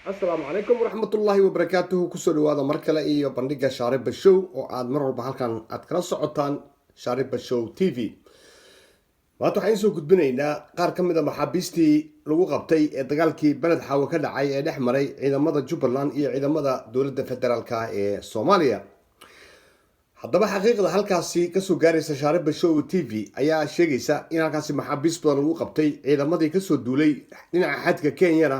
السلام عليكم ورحمة الله وبركاته كسر هذا مركلة إيه بندقة شارب الشو وعاد مرة بحالكان أتكرس عطان شارب الشو تي في واتو حينسو كدبنا إنا قار كمدا محابيستي لغو قبتي دقالكي بلد حاوة كدا عاي نحمري إذا مدى جوبرلان إيه إذا مدى دولة فدرالكا إيه صوماليا haddaba xaqiiqda halkaasi kasoo gaaraysa shaariba show t v ayaa sheegaysa in halkaasi maxaabiis badan lagu qabtay ciidamadii kasoo duulay dhinaca xadka kenyana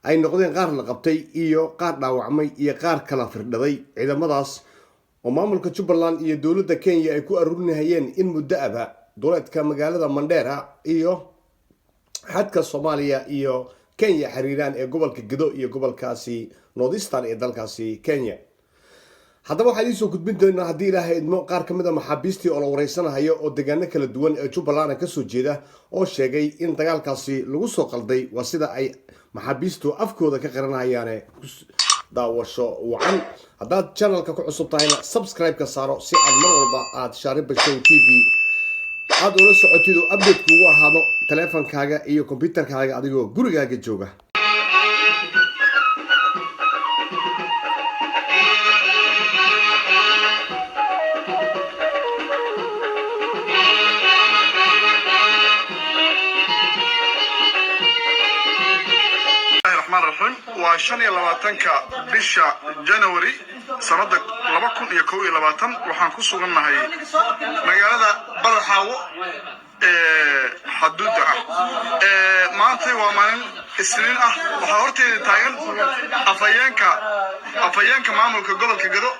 ay noqdeen qaar la qabtay iyo qaar dhaawacmay iyo qaar kala firdhaday ciidamadaas oo maamulka Jubbaland iyo dowladda Kenya ay ku aruurinayeen in muddo aba dowladka magaalada Mandera iyo xadka Soomaaliya iyo Kenya xiriiraan ee gobolka Gedo iyo gobolkaasi Northeastern ee dalkaasi Kenya haddaba waxaan idin soo gudbin doonaa haddii ilaahay idmo qaar ka mid ah maxaabiistii oo la wareysanayo oo deegaano kala duwan ee Jubbaland ka soo jeeda oo sheegay in dagaalkaasi lagu soo qalday waa sida ay maxaabiistu afkooda ka qaranayaan daawasho wacan haddaad channelka ku cusub tahayna subscribe ka saaro si aad mar walba aad shaariba show t v aad ula socotid oo update kugu ahaado taleefankaaga iyo computerkaaga adigoo gurigaaga jooga وعشان يلواتنك بشا جانوري سنة 2021 وحان كسوغن هاي مقالة برحاو حدودة مانتي ومانين السنين وحاورتي تاين أفايانك معاملك قبل كقدو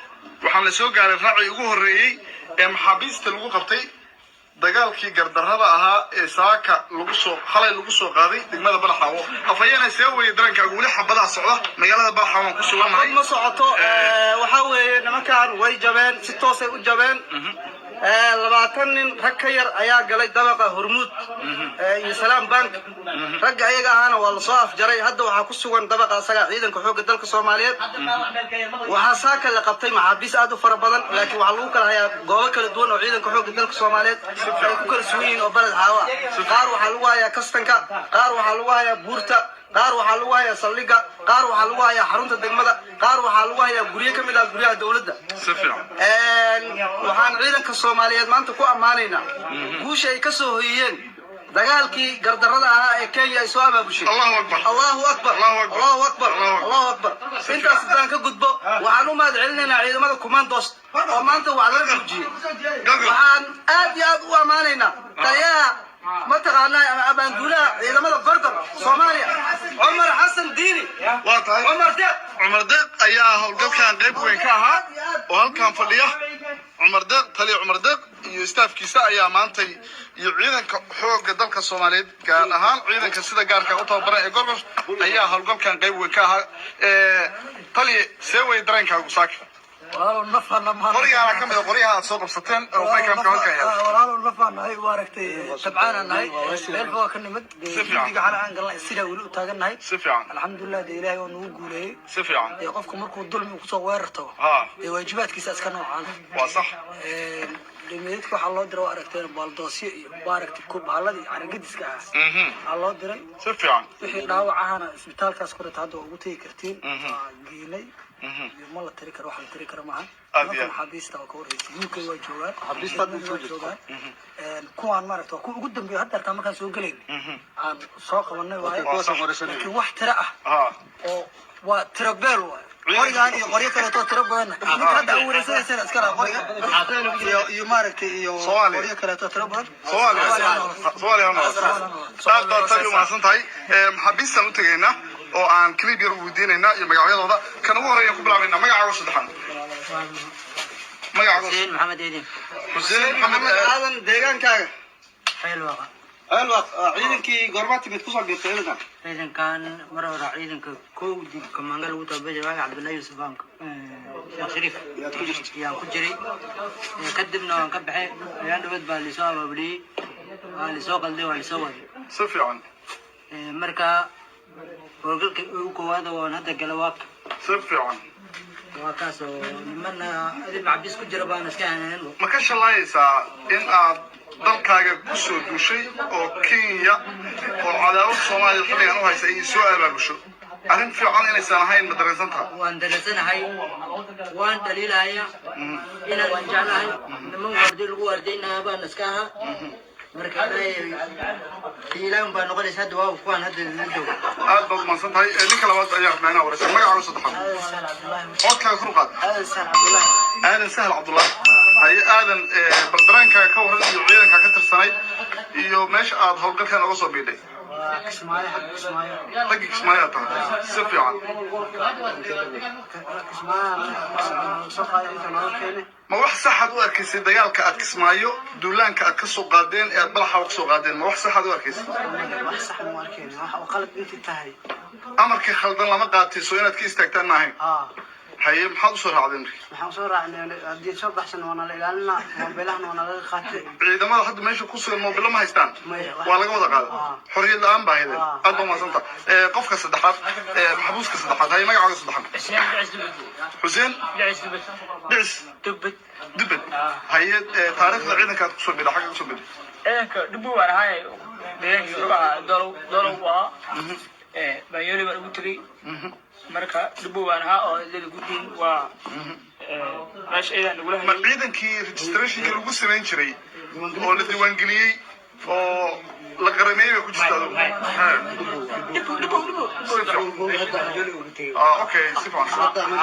وحان لسوق على الرعي يقوه الرئي محابيس تلقو قبطي dagaalkii gardarrada ahaa ee saaka xalay lagu soo qaaday degmada Balaxawo afayana seeway darankaagu wali xabada socda magaalada Balaxawo ku suganahay ma socoto waxa weeye nimankan way jabeen si toos ah u jabeen 20 nin rag ka yar ayaa galay dabaqa Hormuud iyo Salaam Bank rag ayaga ahana waa la soo afjaray hadda waxa ku sugan dabaqa asaga ciidanka xoogga dalka Soomaaliyeed waxa saaka la qabtay maxaabiis aad u fara badan laakiin waxa lagu kala hayaa goobo kala duwan oo ciidanka xoogga dalka Soomaaliyeed ay ku kala suuyin oo balad xaawa qaar waxa lagu hayaa kastanka qaar waxa lagu hayaa buurta qaar waxa lagu hayaa saldhiga qaar waxa lagu hayaa xarunta degmada qaar waxa lagu hayaa guriye kamid ah guriyaha dawladda waxaan ciidanka Soomaaliyeed maanta ku amaanayna guusha ay ka soo hoyiyeen dagaalkii gardarrada ahaa ee Kenya ay soo abaabushay Allahu akbar Allahu akbar Allahu akbar Allahu akbar intaas daan ka gudbo waxaan u mahad celinaynaa ciidamada commandos oo maanta wax laga gudbiyay waxaan aad iyo aad u amaanaynaa taliyaha ما تقعنا أبان دولا إذا ما ضبطنا صوماليا عمر حسن ديني عمر دق أيها القب كان قريب وين كاها وهل كان فليه عمر دق تلي عمر دق يستاف كيسا أيها مانتي يعيدن حوق دلك الصوماليين كان أهان عيدن كسيدة قارك أوتو برا إقرب أيها القب كان قريب وين كاها تلي سوي درينك وساك والله نفهم لما قرية كم قرية صوب ستين أو ما كم كمان كهيا والله نفهم هاي واركتي تبعنا هاي الفوا كنا مد دقيقة على عن قال السيرة ولو تاجنا هاي سفيان الحمد لله دي إلهي ونقول هاي سفيان يقفكم مركو الظلم وصور توا واجبات كيساس كانوا عن وصح لميتك الله دروا أركتين بالدوسي باركت كوب هالذي على قدس كاس الله درن سفيان إحنا وعانا سبتال كاس كرة هذا وقتي كرتين جيني يوم الله تريك روح تريك رمعان لكن حبيسته وكوري يمكن وجوات حبيسته وجوات كوان مرت وكو قدام بيهدر تام كان سوق لين عن ساق من نوعي لكن واحد ترى وتربل قرية كلا تربنا هذا أول سنة أذكرها قرية يمارك قرية كلا تربنا سؤالي أنا سؤال تاني ما سنتهاي حبيسته نتجينا oo aan clip yar u diinayna iyo magacyadooda kan ugu horeeya ku bilaabeyna magacaaga saddexan magacaaga Hussein Maxamed Eedin Hussein Maxamed aadan deegaankaaga xeelwaqa ciidankii goormaad timid ku soo geertay ciidankan mar hore ciidanka kow dib kamaangal ugu tababaray Cabdullaahi Yusuf Bank شريف يا كجري كدبنا ونكبحي يا نبت باللسان وبلي لسوق اللي والسوق si fiican مركا وقلك وانا هذا قلواك si fiican وكاسو من ادب عبيس كجرا بان اسكان ma ka shalaysaa in aad dalkaaga ku soo duushay oo Kenya oo cadaawad Soomaaliya xilligan u haysa ay soo abaabusho arrin fiican inaysan ahayn ma dareensantahay وان درسنا هاي وان دليل هاي إلى وانجانا هاي نمو وردي الوردينا بان اسكاها مركا إلى بان نقول يسد واو كوان هذا الندو aad baad mahadsan tahay ninka labaad ayaa macnaha waraysan magacaaga saddexaad codkaaga kor u qaad هذا سهل عبد الله aadan sahal cabdullah haye aadan bardaraankaaga ka waran iyo ciidankaa ka tirsanay iyo meesha aad howlgalkan uga soo biidhay كسماية حق كسماية raggi kismaayaa tahay si fiican كسماية صفحة أنت ما كيني ma wax saxaad u arkaysay dagaalka aad kismaayo duulaanka aad ka soo qaadeen ee aad balaxa uga soo qaadeen ma wax saxaad u arkaysay wax sax ma كيني وقلب أنت تهي amarkii khaldan lama qaatiso inaad ka istaagtaan ma ahayn haye maxaad u soo raacdeen markii waxaan soo raacnay hadii soo baxsan wana la ilaalina mobilahna wana laga qaatay ciidamada hadda meesha ku sugan moobilo ma haystaan waa laga wada qaaday xorriyad la'aan baa haydeen aad baa mahadsanta qofka saddexaad maxbuuska saddexaad haye magacaaga saddexaad xuseen dhicis dubbed haye taariikhda ciidanka aad kusoo bidha xagga kusoo bidhay ciidanka dhubu waan ahay deegaanka rubaha dolow waa baanyoli baan ugu tegay marka dhubu waan ahaa oo dad gudin waa meesha ciidan ugu ma lahayd ciidankii registrationka lagu samayn jiray oo la diiwaangeliyey oo la qarameeyey bay ku jirtaa okay si fiican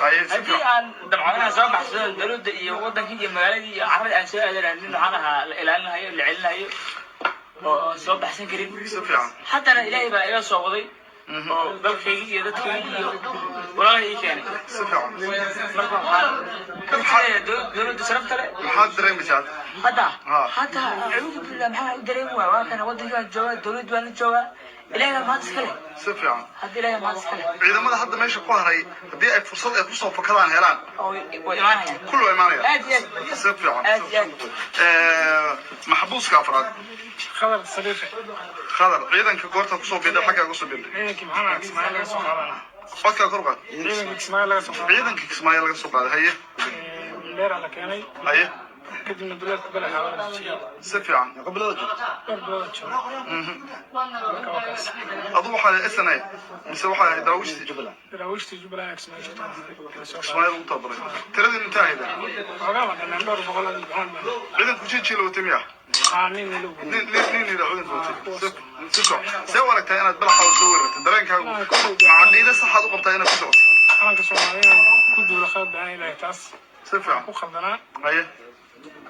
haye si haddii fiican aan dabcanaha soo baxsado dowladda iyo wadankii iyo magaaladii iyo carradii aan soo aadanahay nin waxaan ahaa la ilaalinayo la celinayo oo aan soo baxsan karin si fiican haddana ilaahay baa iga soo waday oo dalkaygii iyo dadkaygii iyo walaalahii ii keenay si fiican marka waxaan ka filayaa dowladda sharafta leh maxaad dareemaysaa hadda ها. hadda acuudu billah maxaa u dareemi waaya waa kana wadankii waan joogaa dowladdu waan la joogaa ilaahay baa mahad iska leh si fiican hadda ilaahay baa mahad iska leh ciidamada hadda meesha ku haray haddii ay fursad ay kusoo fakadaan helaan oo way imaanayaan kullu waa imaanaya aad iyo aad si fiican aad iyo aad maxbuuska afraad خبر صديق khadar ciidanka goorta kusoo bidhay xaggaa kusoo bidhay عينك محمد اسماعيل لغا سو قادانا codkaa kor qaad عينك اسماعيل لغا سو قادانا ciidanka kismaayo laga soo qaaday haye مدير على كيني haye كدنا بلاد قبل حوالي si fiican بلاد adu waxaa SNA mise waxaa daraawishti دراوشتي جبلا اسماعيل kismaayo lagu tababaray tiradii intaa hayda وقام انا ندور بقول البحان ciidanku jijiila wata miya قانين لو nin ila ciidanku watay si fiican see u aragtaa inaad balaxa soo weerartay dareenkaagu macaqiide saxaad u qabtaa inaad ku socoto انا كسوماليين كدو لخد بعين لا تاس si fiican وخلدنا haye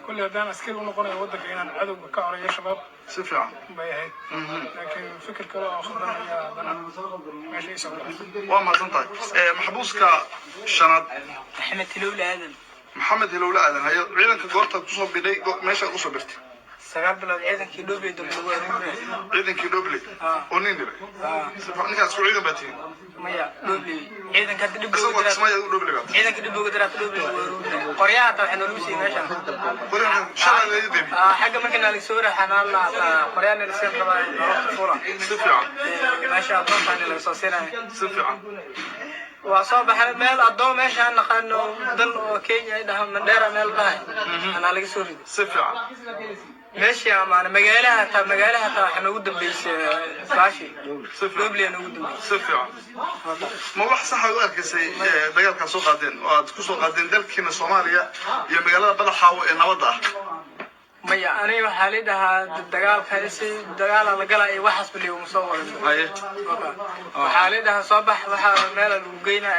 كل هدان اسكيل ونقول ودك ان عدو كعر يا شباب si fiican بيهي لكن فكر كلا اخذنا يا بنا ماشي يسوي waa mahadsan tahay maxbuuska shanaad maxamed tilowle aadan maxamed hilowle aadan haye ciidanka goorta kusoo bidhay meeshaad kusoo birtay sagaal bilood ciidankii dhoobey dowladda waa ruure ciidankii dhoble oo nin diray si fiican ninkaas isku ciidan baa tihiin maya dhoobey ciidanka hadda dhib isagoo kismaayo u dhoble baa ciidanka dhib uga daraata dhoobey waa ruure qoryaha hataa waxay noogu siiyey meeshan qorinka shalay la debi xagga markii nalig soo raxanaan lahaa qoryaha naliseen rabaa nolosha fuula si fiican meesha adoontaani laga soo siinayo si fiican waa soo baxay meel adoon meesha aan naqaano dal oo Kenya ay dhahaan Mandera meel dhahay anaa laga soo riday si fiican meesha amaana magaalaha taa waxa noogu dambeysay baashi si fiican dhoobey noogu dambeysay si fiican ma wax sax ah u arkaysay dagaalka soo qaadeen oo aad ku soo qaadeen dalkiina Soomaaliya iyo magaalada Badaxaawo ee nabadda ah maya aniga waxaa la dhahaa dagaalkaasi dagaal la galay waxaas biliyo soo waran haye waxaa la dhahaa soo bax waxa meel lagu geynaa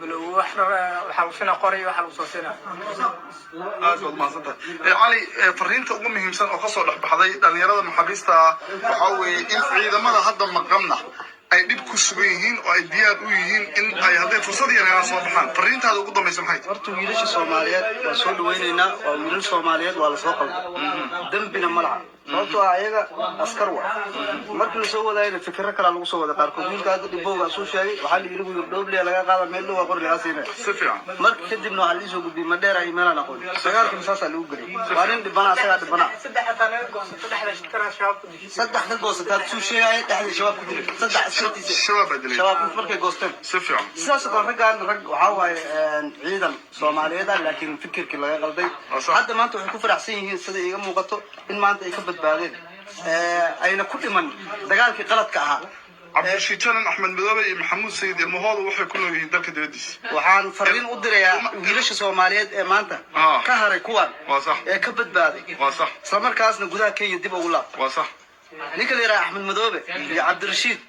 bilow waxa lagu sina qoray waxa lagu soo sina aad baad mahadsantahay cali fariinta ugu muhiimsan oo ka soo dhex baxday dhalinyarada maxaabiista waxa weeye in ciidamada hadda maqamna ay dhib ku sugan yihiin oo ay diyaar u yihiin in ay hadday fursad yaraan soo baxaan fariintaada ugu dambaysa maxay tahay horta wiilasha Soomaaliyeed waa soo dhaweynaynaa waa wiilal Soomaaliyeed waa la soo qalday dambina ma laha sababtoo ah ayaga askar waa markii la soo wadaayay fikirro kale lagu soo wada qaarkood wiilka hadda dhibowga soo sheegay waxaa la yiri wiil dhowble laga qaada meel dhow qor laga siinay si fiican marka kadibna waxaa la soo gudbiyay Madeira iyo meelaha aqoon sagaalkii saasa lagu galay waa nin dhibana asaga dhibana saddex ka goosataad soo sheegay dhaxda shabaab ku dilay saddex askariisa shabaab badilay shabaab markay goosteen si fiican sidaas oo raggaan rag waxa waaye ciidan Soomaaliyeed laakiin fikirkii laga qalday hadda maanta waxay ku faraxsan yihiin sida iiga muuqato in maanta ay ka badbaadeen ayna ku dhiman dagaalkii qaladka ahaa cabdirashiid janan axmed madoobe iyo maxamuud sayid ilmahooda waxay ku nool yihiin dalka dibadiisa waxaan fariin u dirayaa wiilasha Soomaaliyeed ee maanta ka haray kuwan ee ka badbaaday isla markaasna gudaha Kenya dib ugu laab waa sax ninka leeyahay axmed madoobe iyo cabdirashiid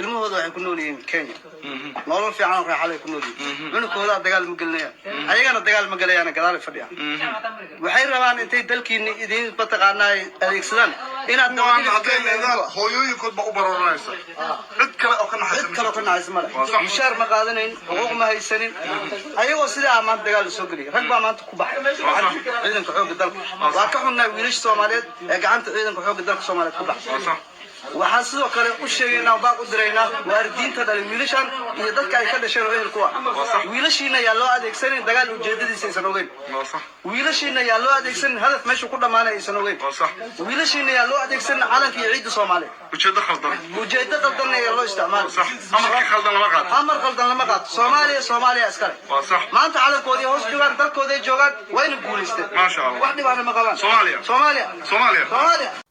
ilmahooda waxay ku nool yihiin Kenya nolol fiican oo raaxo leh ku nool yihiin cunugooda dagaal ma galnayaan ayagana dagaal ma galayaan gadaal fadhiya waxay rabaan intay dalkiina idin bataqaanay adeegsadaan inaad dawladda hooyooyinkood ba u barooranaysa cid kale oo ka naxaysa male mushaar ma qaadanayn xuquuq ma haysanin ayagoo sida amaan dagaal soo galay rag baa maanta ku baxay ciidanka xoogga dalka waa ka xunnaa wiilasha Soomaaliyeed ee gacanta ciidanka xoogga dalka Soomaaliyeed ku baxay waxaan sidoo kale u sheegaynaa baaq u diraynaa waalidiinta dhalay wiilashan iyo dadka ay ka dhasheen oo ehelku ah wiilashiina yaa loo adeegsanin dagaal ujeedadiisa aysan ogeyn wiilashiina yaa loo adeegsanin hadaf meesha ku dhamaanay aysan ogeyn wiilashiina yaa loo adeegsanin calanka iyo ciidda Soomaaliyeed ujeedo qaldan ayaa loo isticmaalay amar qaldan lama qaato Soomaaliya askari maanta calankoodii hoos joogaan dalkooda joogaan wayna guuleysteen wax dhibana ma qabaan Soomaaliya